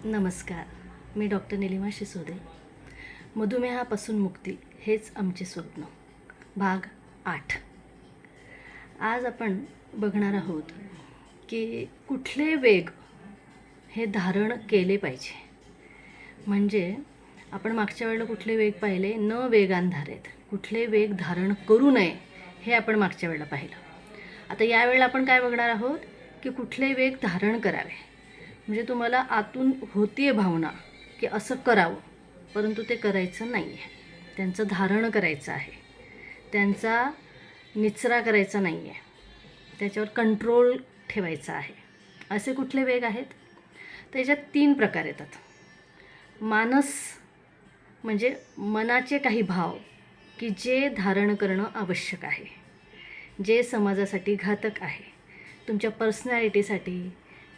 नमस्कार. मी डॉक्टर निलिमा शिसोदे. मधुमेहापासून मुक्ती हेच आमचे स्वप्न, भाग 8. आज आपण बघणार आहोत की कुठले वेग हे धारण केले पाहिजे. म्हणजे आपण मागच्या वेळेला कुठले वेग पाहिले, न वेगांधारेत कुठले वेग धारण करू नये हे आपण मागच्या वेळेला पाहिलं. आता यावेळेला आपण काय बघणार आहोत की कुठले वेग धारण करावे. म्हणजे तुम्हाला आतून होती आहे भावना की असं करावं, परंतु ते करायचं नाही आहे, त्यांचं धारण करायचं आहे, त्यांचा निचरा करायचा नाही आहे, त्याच्यावर कंट्रोल ठेवायचा आहे. असे कुठले वेग आहेत? त्याच्यात 3 प्रकार येतात. मानस म्हणजे मनाचे काही भाव की जे धारण करणं आवश्यक आहे, जे समाजासाठी घातक आहे, तुमच्या पर्सनॅलिटीसाठी,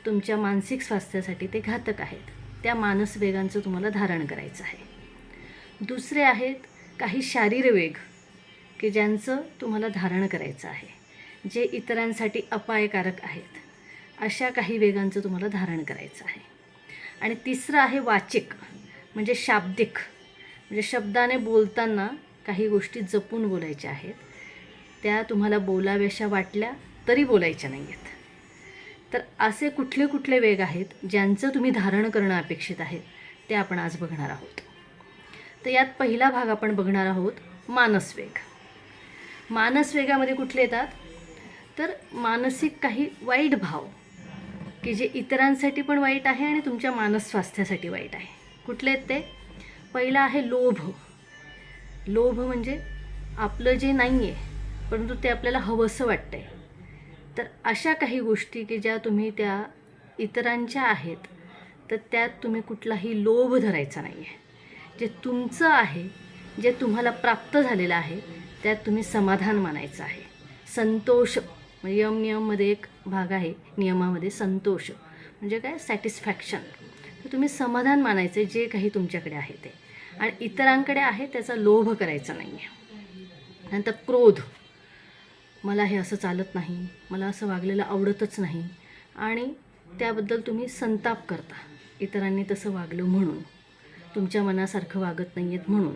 तुमच्या मानसिक स्वास्थ्यासाठी ते घातक आहेत. त्या मानस वेगांचं तुम्हाला धारण करायचं आहे. दुसरे आहेत काही शारीर वेग की ज्यांचं तुम्हाला धारण करायचं आहे, जे इतरांसाठी अपायकारक आहेत. अशा काही वेगांचं तुम्हाला धारण करायचं आहे. आणि तिसरं आहे वाचिक म्हणजे शाब्दिक, म्हणजे शब्दाने बोलताना काही गोष्टी जपून बोलायच्या आहेत. त्या तुम्हाला बोलाव्याशा वाटल्या तरी बोलायच्या नाही आहेत. तर असे कुठले कुठले वेग आहेत ज्यांचं तुम्ही धारण करणं अपेक्षित आहे, ते आपण आज बघणार आहोत. तर यात पहिला भाग आपण बघणार आहोत मानसवेग. मानसवेगामध्ये कुठले येतात? तर मानसिक काही वाईट भाव की जे इतरांसाठी पण वाईट आहे आणि तुमच्या मानस स्वास्थ्यासाठी वाईट आहे. कुठले आहेत ते? पहिला आहे लोभ. लोभ म्हणजे आपलं जे नाही आहे परंतु ते आपल्याला हवंसं वाटतं आहे. तर अशा काही गोष्टी की ज्या तुम्ही त्या इतरांच्या आहेत, तर त्यात तुम्ही कुठलाही लोभ धरायचा नाही आहे. जे तुमचं आहे, जे तुम्हाला प्राप्त झालेलं आहे, त्यात तुम्ही समाधान मानायचं आहे. संतोष म्हणजे नियममध्ये एक भाग आहे, नियमामध्ये संतोष म्हणजे काय? सॅटिस्फॅक्शन. तर तुम्ही समाधान मानायचे जे काही तुमच्याकडे आहे ते, आणि इतरांकडे आहे त्याचा लोभ करायचा नाही आहे. नंतर क्रोध. मला हे असं चालत नाही, मला असं वागलेलं आवडतच नाही, आणि त्याबद्दल तुम्ही संताप करता, इतरांनी तसं वागलं म्हणून, तुमच्या मनासारखं वागत नाही आहेत म्हणून.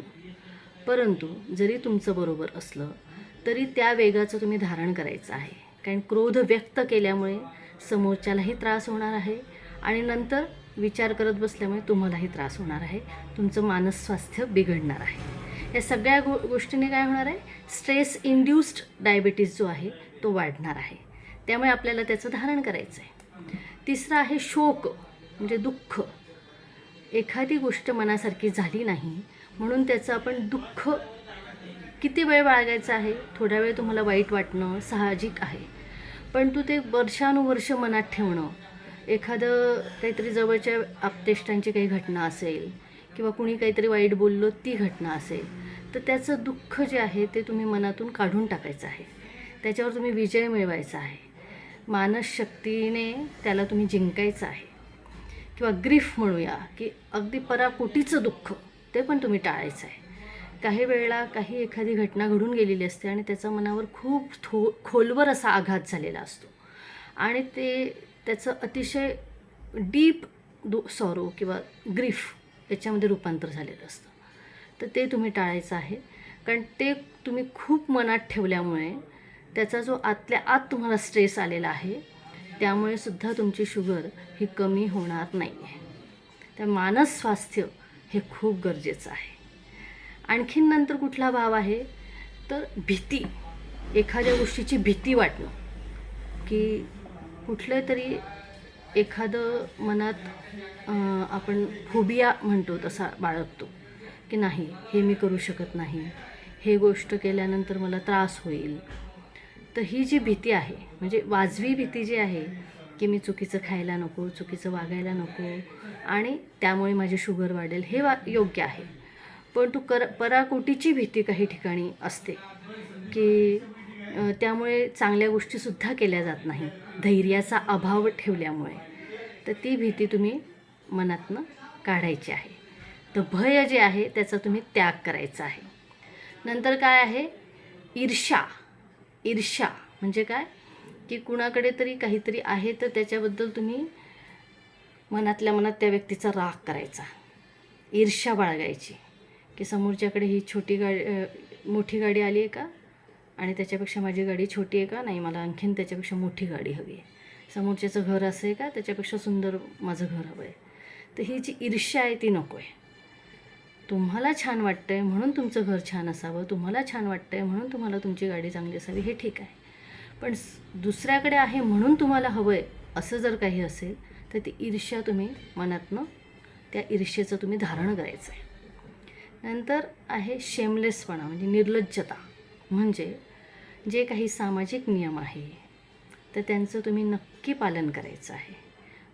परंतु जरी तुमचं बरोबर असलं तरी त्या वेगाचं तुम्ही धारण करायचं आहे. कारण क्रोध व्यक्त केल्यामुळे समोरच्यालाही त्रास होणार आहे आणि नंतर विचार करत बसल्यामुळे तुम्हालाही त्रास होणार आहे, तुमचं मानस स्वास्थ्य बिघडणार आहे. या सगळ्या गोष्टीने काय होणार आहे? स्ट्रेस इंड्यूस्ड डायबिटीज जो आहे तो वाढणार आहे. त्यामुळे आपल्याला त्याचं धारण करायचं आहे. तिसरं आहे शोक म्हणजे दुःख. एखादी गोष्ट मनासारखी झाली नाही म्हणून त्याचं आपण दुःख किती वेळ बाळगायचं आहे? थोडा वेळ तुम्हाला वाईट वाटणं साहजिक आहे, पण ते वर्षानुवर्ष मनात ठेवणं, एखादं काहीतरी जवळच्या आप्तेष्टांची काही घटना असेल किंवा कुणी काहीतरी वाईट बोललो ती घटना असेल, तर त्याचं दुःख जे आहे ते तुम्ही मनातून काढून टाकायचं आहे. त्याच्यावर तुम्ही विजय मिळवायचा आहे. मानसशक्तीने त्याला तुम्ही जिंकायचं आहे. किंवा ग्रीफ म्हणूया की अगदी पराकोटीचं दुःख, ते पण तुम्ही टाळायचं आहे. काही वेळेला एखादी घटना घडून गेलेली असते आणि त्याचा मनावर खूप खोलवर असा आघात झालेला असतो आणि त्याचं अतिशय डीप सॉरो किंवा ग्रीफ याच्यामध्ये रूपांतर झालेलं असतं. तर ते तुम्ही टाळायचं आहे. कारण ते तुम्ही खूप मनात ठेवल्यामुळे त्याचा जो आतल्या आत तुम्हाला स्ट्रेस आलेला आहे, त्यामुळे सुद्धा तुमची शुगर ही कमी होणार नाही आहे. त्या मानस स्वास्थ्य हे खूप गरजेचं आहे. आणखीन नंतर कुठला भाव आहे? तर भीती. एखाद्या गोष्टीची भीती वाटणं की कुठलं तरी एखादं मनात आपण फोबिया म्हणतो तसा बाळगतो की नाही, हे मी करू शकत नाही, हे गोष्ट केल्यानंतर मला त्रास होईल. तर ही जी भीती आहे म्हणजे वाजवी भीती जी आहे की मी चुकीचं खायला नको, चुकीचं वागायला नको आणि त्यामुळे माझी शुगर वाढेल, हे योग्य आहे. पण पराकोटीची भीती काही ठिकाणी असते की त्यामुळे चांगल्या गोष्टीसुद्धा केल्या जात नाही, धैर्याचा अभाव ठेवल्यामुळे. तर ती भीती तुम्ही मनातनं काढायची आहे. तर भय जे आहे त्याचा तुम्ही त्याग करायचा आहे. नंतर काय आहे? ईर्ष्या. ईर्ष्या म्हणजे काय? की कुणाकडे तरी काहीतरी आहे तर त्याच्याबद्दल तुम्ही मनातल्या मनात त्या व्यक्तीचा राग करायचा, ईर्ष्या बाळगायची की समोरच्याकडे ही मोठी गाडी आली आहे का, आणि त्याच्यापेक्षा माझी गाडी छोटी आहे का, नाही मला आणखीन त्याच्यापेक्षा मोठी गाडी हवी आहे, समोरच्याचं घर असं आहे का, त्याच्यापेक्षा सुंदर माझं घर हवं आहे. तर ही जी ईर्ष्या आहे ती नको आहे. तुम्हाला छान वाटतं आहे म्हणून तुमचं घर छान असावं, तुम्हाला छान वाटतं आहे म्हणून तुम्हाला तुमची गाडी चांगली असावी, हे ठीक आहे. पण दुसऱ्याकडे आहे म्हणून तुम्हाला हवं आहे असं जर काही असेल तर ती ईर्ष्या तुम्ही मनातनं त्या ईर्ष्येचं तुम्ही धारण करायचं आहे. नंतर आहे शेमलेसपणा, म्हणजे निर्लज्जता. म्हणजे जे काही सामाजिक नियम आहे तर त्यांचं तुम्ही नक्की पालन करायचं आहे.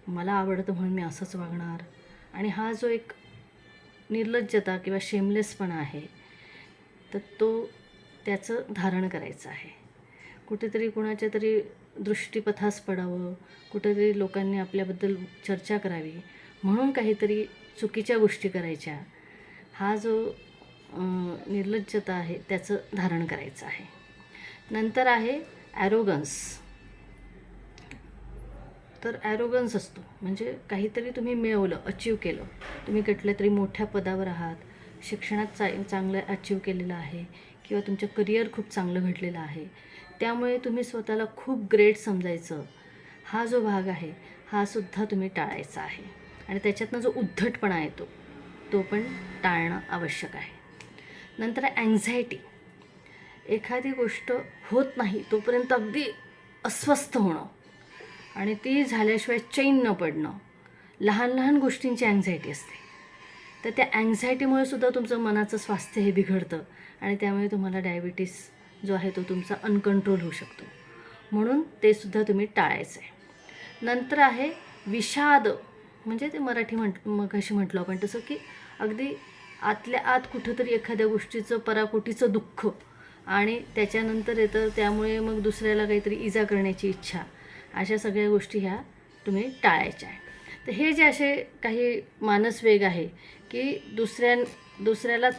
मला आवडतं म्हणून मी असंच वागणार, आणि हा जो एक निर्लज्जता किंवा शेमलेसपणा आहे तर त्याचं धारण करायचं आहे. कुठेतरी कुणाच्या तरी दृष्टीपथास पडावं, कुठेतरी लोकांनी आपल्याबद्दल चर्चा करावी म्हणून काहीतरी चुकीच्या गोष्टी करायच्या, हा जो निर्लज्जता आहे त्याचं धारण करायचं आहे. नंतर आहे ॲरोगन्स. तर ॲरोगन्स असतो म्हणजे काहीतरी तुम्ही मिळवलं, अचीव केलं, तुम्ही कुठल्या तरी मोठ्या पदावर आहात, शिक्षणात चांगलं अचीव केलेलं आहे किंवा तुमचं करिअर खूप चांगलं घडलेलं आहे, त्यामुळे तुम्ही स्वतःला खूप ग्रेट समजायचं, हा जो भाग आहे हा सुद्धा तुम्ही टाळायचा आहे. आणि त्याच्यातनं जो उद्धटपणा येतो तो पण टाळणं आवश्यक आहे. नंतर अँझायटी. एखादी गोष्ट होत नाही तोपर्यंत अगदी अस्वस्थ होणं आणि ती झाल्याशिवाय चैन न पडणं, लहान लहान गोष्टींची अँझायटी असते. तर त्या अँझायटीमुळे सुद्धा तुमचं मनाचं स्वास्थ्य हे बिघडतं आणि त्यामुळे तुम्हाला डायबिटीस जो आहे तो तुमचा अनकंट्रोल होऊ शकतो. म्हणून ते सुद्धा तुम्ही टाळायचं आहे. नंतर आहे विषाद. म्हणजे ते मराठी मगाशी म्हटलं आपण तसं की अगदी आतल्या आत कुठंतरी एखाद्या गोष्टीचं पराकोटीचं दुःख आणि त्याच्यानंतर येतं त्यामुळे मग दुसऱ्याला काहीतरी इजा करण्याची इच्छा, अशा सगळ्या गोष्टी ह्या तुम्ही टाळायच्या आहे. तर हे जे असे काही मानसवेग आहे की दुसऱ्याला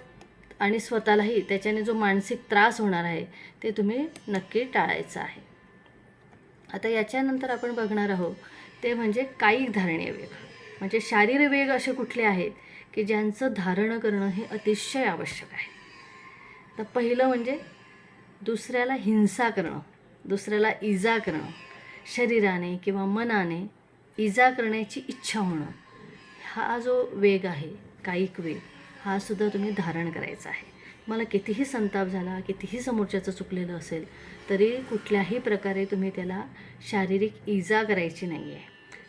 आणि स्वतःलाही त्याच्याने जो मानसिक त्रास होणार आहे ते तुम्ही नक्की टाळायचं आहे. आता याच्यानंतर आपण बघणार आहोत ते म्हणजे कायिक धारणीय वेग. म्हणजे शारीरिक वेग असे कुठले आहेत की ज्यांचं धारण करणं हे अतिशय आवश्यक आहे. तर पहिलं म्हणजे दुसऱ्याला हिंसा करणं, दुसऱ्याला इजा करणं, शरीराने किंवा मनाने इजा करण्याची इच्छा होणं, हा जो वेग आहे कायिक वेग, हा सुद्धा तुम्ही धारण करायचा आहे. मला कितीही संताप झाला, कितीही समोरच्याचं चुकलेलं असेल तरी कुठल्याही प्रकारे तुम्ही त्याला शारीरिक इजा करायची नाही आहे.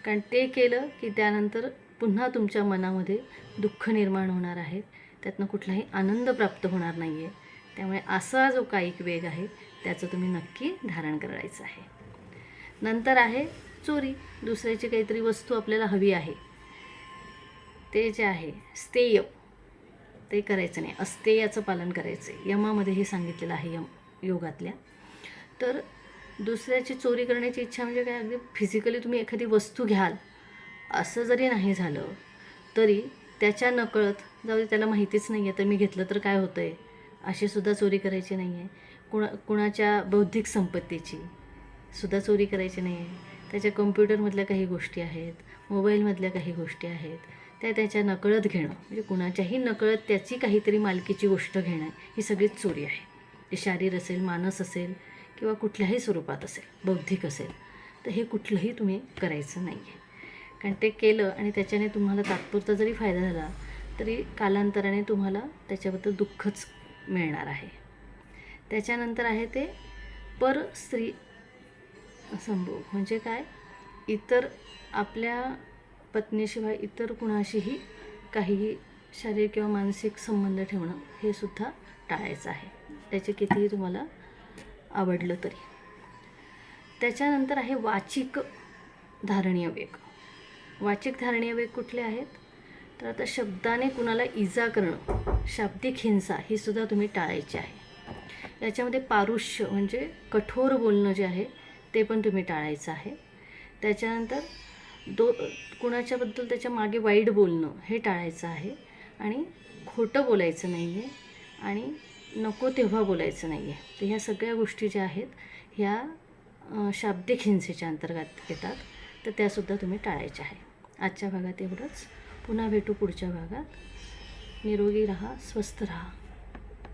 कारण ते केलं की त्यानंतर पुन्हा तुमच्या मनामध्ये दुःख निर्माण होणार आहे, त्यातनं कुठलाही आनंद प्राप्त होणार नाही आहे. त्यामुळे असा जो कायिक वेग आहे त्याचं तुम्ही नक्की धारण करायचं आहे. नंतर आहे चोरी. दुसऱ्याची काहीतरी वस्तू आपल्याला हवी आहे, ते जे आहे स्थेय, ते करायचं नाही, अस्तेयाचं पालन करायचं आहे. यमामध्ये हे सांगितलेलं आहे योगातल्या. तर दुसऱ्याची चोरी करण्याची इच्छा म्हणजे काय, अगदी फिजिकली तुम्ही एखादी वस्तू घ्याल असं जरी नाही झालं तरी त्याच्या नकळत, जाऊ दे त्याला माहितीच नाही आहे तर मी घेतलं तर काय होतं आहे, अशी सुद्धा चोरी करायची नाही आहे. कुणाच्या बौद्धिक संपत्तीची सुद्धा चोरी करायची नाही आहे. त्याच्या कम्प्युटरमधल्या काही गोष्टी आहेत, मोबाईलमधल्या काही गोष्टी आहेत, त्याच्या नकळत घेणं, म्हणजे कुणाच्याही नकळत त्याची काहीतरी मालकीची गोष्ट घेणं, ही सगळीच चोरी आहे. ते शारीर असेल, मानस असेल किंवा कुठल्याही स्वरूपात असेल, बौद्धिक असेल, तर हे कुठलंही तुम्ही करायचं नाही आहे. कारण ते केलं आणि त्याच्याने तुम्हाला तात्पुरता जरी फायदा झाला तरी कालांतराने तुम्हाला त्याच्याबद्दल दुःखच मिळणार आहे. त्याच्यानंतर आहे ते पर स्त्री संभोग. म्हणजे काय, इतर आपल्या पत्नीशिवाय इतर कुणाशीही काहीही शारीरिक किंवा मानसिक संबंध ठेवणं हे सुद्धा टाळायचं आहे, त्याचे कितीही तुम्हाला आवडलं तरी. त्याच्यानंतर आहे वाचिक धारणीय वेग. वाचिक धारणीय वेग कुठले आहेत, तर आता शब्दाने कुणाला इजा करणं, शाब्दिक हिंसा ही सुद्धा तुम्ही टाळायची आहे. याच्यामध्ये पारुष्य म्हणजे कठोर बोलणं जे आहे ते पण तुम्ही टाळायचं आहे. त्याच्यानंतर कुणाच्याबद्दल त्याच्या मागे वाईट बोलणं हे टाळायचं आहे. आणि खोटं बोलायचं नाही आहे आणि नको तेव्हा बोलायचं नाही आहे. तर ह्या सगळ्या गोष्टी ज्या आहेत ह्या शाब्दिक हिंसेच्या अंतर्गत येतात, तर त्यासुद्धा तुम्ही टाळायच्या आहे. आजच्या भागात एवढंच. पुन्हा भेटू पुढच्या भागात. निरोगी राहा, स्वस्थ राहा.